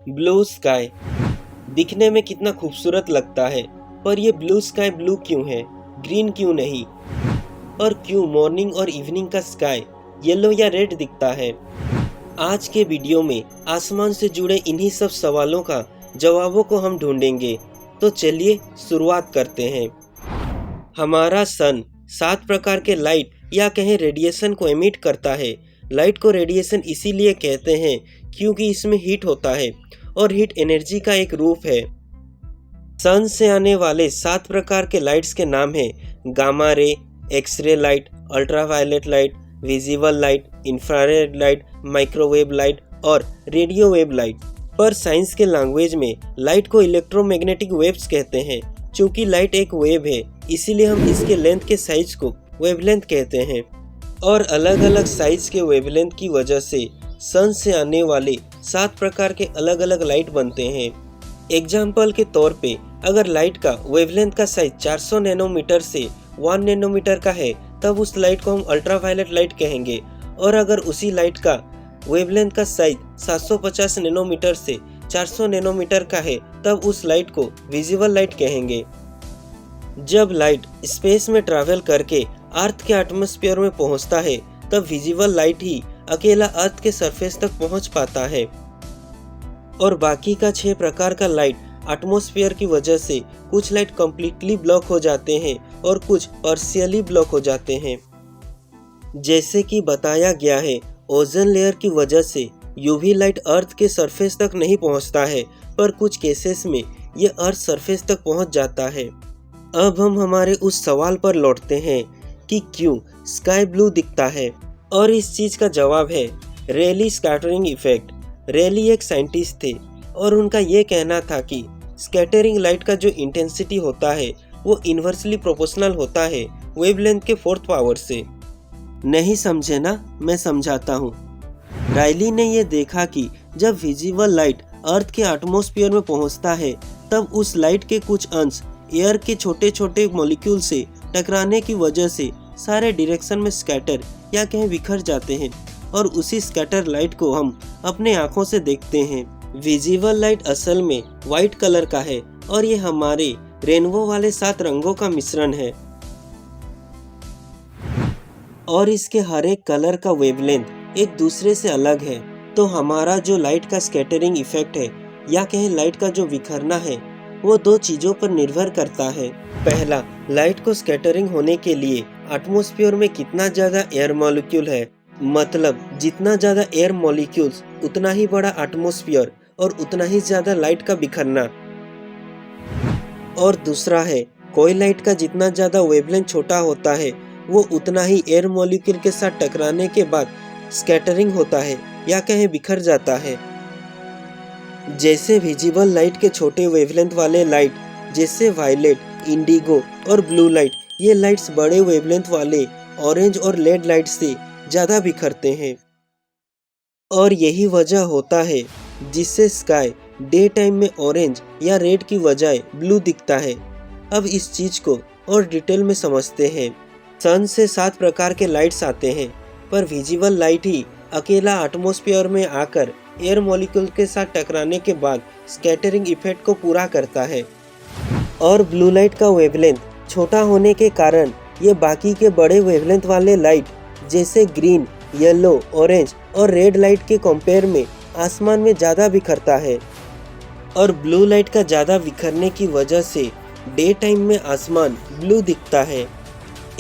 Blue sky दिखने में कितना खूबसूरत लगता है, पर ये ब्लू स्काई ब्लू क्यों है, ग्रीन क्यों नहीं? और क्यों मॉर्निंग और इवनिंग का स्काई येलो या रेड दिखता है? आज के वीडियो में आसमान से जुड़े इन्हीं सब सवालों का जवाबों को हम ढूंढेंगे। तो चलिए शुरुआत करते हैं। हमारा सन 7 प्रकार के लाइट या कहें रेडिएशन को एमिट करता है। लाइट को रेडिएशन इसीलिए कहते हैं क्योंकि इसमें हीट होता है और हीट एनर्जी का एक रूप है। सन से आने वाले 7 प्रकार के लाइट्स के नाम हैं gamma ray, X-ray light, ultraviolet light, visible light, infrared light, microwave light और रेडियो वेव लाइट। पर साइंस के लैंग्वेज में लाइट को इलेक्ट्रोमैग्नेटिक वेव्स कहते हैं। चूंकि लाइट एक वेव है, इसीलिए हम इसके लेंथ के साइज को वेवलेंथ कहते हैं। और अलग अलग साइज के वेवलेंथ की वजह से सन से आने वाले 7 प्रकार के अलग अलग लाइट बनते हैं। एग्जाम्पल के तौर पे अगर लाइट का वेवलेंथ का साइज 400 नैनोमीटर से 1 नैनोमीटर का है, तब उस लाइट को हम अल्ट्रावायलेट लाइट कहेंगे। और अगर उसी लाइट का वेवलेंथ का साइज 750 नैनोमीटर से 400 नैनोमीटर का है, तब उस लाइट को विजिबल लाइट कहेंगे। जब लाइट स्पेस में ट्रैवल करके अर्थ के एटमॉस्फेयर में पहुंचता है, तब विजिबल लाइट ही अकेला अर्थ के सरफेस तक पहुंच पाता है और बाकी का 6 प्रकार का लाइट एटमॉस्फेयर की वजह से कुछ लाइट कम्प्लीटली ब्लॉक हो जाते हैं और कुछ पार्शियली ब्लॉक हो जाते हैं। जैसे कि बताया गया है, ओजोन लेयर की वजह से यूवी लाइट अर्थ के सरफेस तक नहीं पहुंचता है, पर कुछ केसेस में ये अर्थ सरफेस तक पहुंच जाता है। अब हम हमारे उस सवाल पर लौटते हैं कि क्यों स्काई ब्लू दिखता है, और इस चीज का जवाब है रेली स्कैटरिंग इफेक्ट। रेली एक साइंटिस्ट थे और उनका ये कहना था कि स्कैटरिंग लाइट का जो इंटेंसिटी होता है वो इन्वर्सली प्रोपोर्शनल होता है वेवलेंथ के 4th पावर से। नहीं समझे ना, मैं समझाता हूँ। रायली ने ये देखा कि जब विजिबल लाइट अर्थ के एटमॉस्फेयर में पहुँचता है, तब उस लाइट के कुछ अंश एयर के छोटे छोटे मॉलिक्यूल से टकराने की वजह से सारे डायरेक्शन में स्कैटर या कहीं बिखर जाते हैं, और उसी स्कैटर लाइट को हम अपने आँखों से देखते हैं। विजिबल लाइट असल में वाइट कलर का है और ये हमारे रेनबो वाले 7 रंगों का मिश्रण है, और इसके हर एक कलर का वेवलेंथ एक दूसरे से अलग है। तो हमारा जो लाइट का स्कैटरिंग इफेक्ट है या कहें लाइट का जो बिखरना है, वो 2 चीज़ों पर निर्भर करता है। पहला, लाइट को स्कैटरिंग होने के लिए एटमॉस्फेयर में कितना ज़्यादा एयर मॉलिक्यूल है, मतलब जितना ज़्यादा एयर मॉलिक्यूल्स उतना ही बड़ा एटमॉस्फेयर और उतना ही ज़्यादा लाइट का बिखरना। और दूसरा है, कोई लाइट का जितना ज़्यादा वेवलेंथ छोटा होता है, वो उतना ही एयर मॉलिक्यूल के साथ टकराने के बाद स्कैटरिंग होता है या कहीं बिखर जाता है। जैसे विजिबल लाइट के छोटे वेवलेंथ वाले लाइट जैसे वायलेट, इंडिगो और ब्लू लाइट, ये लाइट्स बड़े वेवलेंथ वाले ऑरेंज और रेड लाइट से ज़्यादा बिखरते हैं। और यही वजह होता है जिससे स्काई डे टाइम में ऑरेंज या रेड की बजाय ब्लू दिखता है। अब इस चीज़ को और डिटेल में समझते हैं। सन से 7 प्रकार के लाइट्स आते हैं, पर विजिबल लाइट ही अकेला एटमॉस्फेयर में आकर एयर मॉलिक्यूल के साथ टकराने के बाद स्कैटरिंग इफेक्ट को पूरा करता है। और ब्लू लाइट का वेवलेंथ छोटा होने के कारण ये बाकी के बड़े वेवलेंथ वाले लाइट जैसे ग्रीन, येलो, ऑरेंज और रेड लाइट के कंपेयर में आसमान में ज़्यादा बिखरता है। और ब्लू लाइट का ज़्यादा बिखरने की वजह से डे टाइम में आसमान ब्लू दिखता है।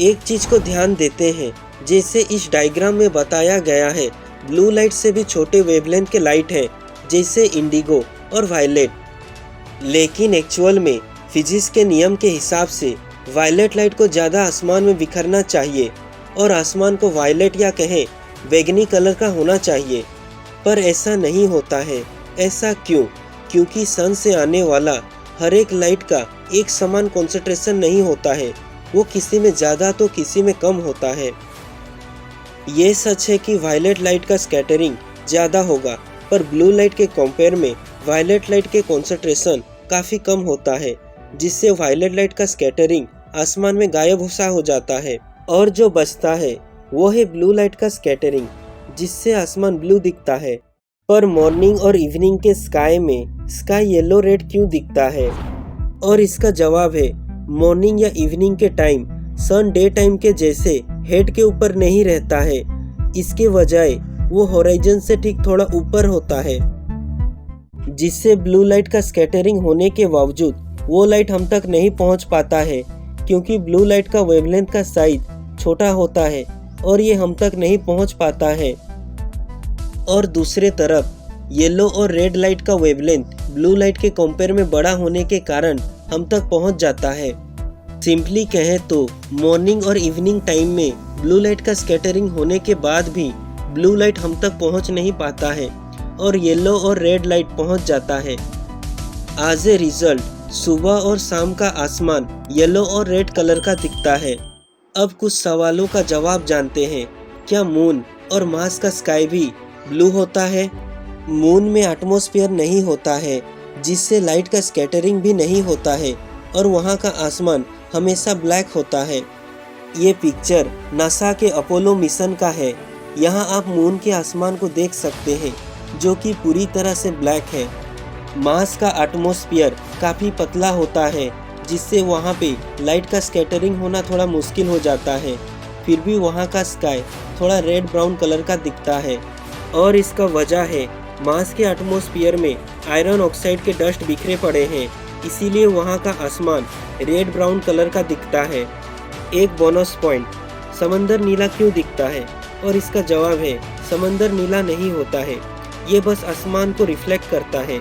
एक चीज़ को ध्यान देते हैं, जैसे इस डायग्राम में बताया गया है, ब्लू लाइट से भी छोटे वेवलेंथ के लाइट हैं जैसे इंडिगो और वायलेट। लेकिन एक्चुअल में फिजिक्स के नियम के हिसाब से वायलेट लाइट को ज़्यादा आसमान में बिखरना चाहिए और आसमान को वायलेट या कहें बैंगनी कलर का होना चाहिए, पर ऐसा नहीं होता है। ऐसा क्यों? क्योंकि सन से आने वाला हर एक लाइट का एक समान कॉन्सेंट्रेशन नहीं होता है, वो किसी में ज़्यादा तो किसी में कम होता है। ये सच है कि वायलेट लाइट का स्कैटरिंग ज़्यादा होगा, पर ब्लू लाइट के कंपेयर में वायलेट लाइट के कॉन्सेंट्रेशन काफ़ी कम होता है, जिससे वायलेट लाइट का स्कैटरिंग आसमान में गायब सा हो जाता है, और जो बचता है वो है ब्लू लाइट का स्कैटरिंग, जिससे आसमान ब्लू दिखता है। पर मॉर्निंग और इवनिंग के स्काई में स्काई येलो रेड क्यों दिखता है? और इसका जवाब है मॉर्निंग या इवनिंग के टाइम सन डे टाइम के जैसे हेड के ऊपर नहीं रहता है। इसके बजाय वो होराइजन से ठीक थोड़ा ऊपर होता है, जिससे ब्लू लाइट का स्कैटरिंग होने के बावजूद वो लाइट हम तक नहीं पहुंच पाता है, क्योंकि ब्लू लाइट का वेवलेंथ का साइज छोटा होता है और ये हम तक नहीं पहुंच पाता है। और दूसरे तरफ येलो और रेड लाइट का वेवलेंथ ब्लू लाइट के कंपेयर में बड़ा होने के कारण हम तक पहुंच जाता है। सिंपली कहें तो मॉर्निंग और इवनिंग टाइम में ब्लू लाइट का स्कैटरिंग होने के बाद भी ब्लू लाइट हम तक पहुंच नहीं पाता है और येलो और रेड लाइट पहुंच जाता है। एज ए रिजल्ट सुबह और शाम का आसमान येलो और रेड कलर का दिखता है। अब कुछ सवालों का जवाब जानते हैं। क्या मून और मार्स का स्काई भी ब्लू होता है? मून में एटमॉस्फेयर नहीं होता है, जिससे लाइट का स्कैटरिंग भी नहीं होता है और वहाँ का आसमान हमेशा ब्लैक होता है। ये पिक्चर नासा के अपोलो मिशन का है। यहाँ आप मून के आसमान को देख सकते हैं, जो कि पूरी तरह से ब्लैक है। मार्स का एटमॉस्फेयर काफ़ी पतला होता है, जिससे वहाँ पे लाइट का स्कैटरिंग होना थोड़ा मुश्किल हो जाता है। फिर भी वहाँ का स्काई थोड़ा रेड ब्राउन कलर का दिखता है और इसका वजह है मार्स के एटमॉस्फेयर में आयरन ऑक्साइड के डस्ट बिखरे पड़े हैं, इसीलिए वहाँ का आसमान रेड ब्राउन कलर का दिखता है। एक बोनस पॉइंट, समंदर नीला क्यों दिखता है? और इसका जवाब है समंदर नीला नहीं होता है, ये बस आसमान को रिफ्लेक्ट करता है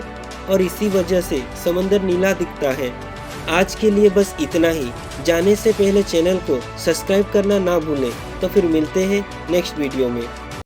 और इसी वजह से समंदर नीला दिखता है। आज के लिए बस इतना ही। जाने से पहले चैनल को सब्सक्राइब करना ना भूलें। तो फिर मिलते हैं नेक्स्ट वीडियो में।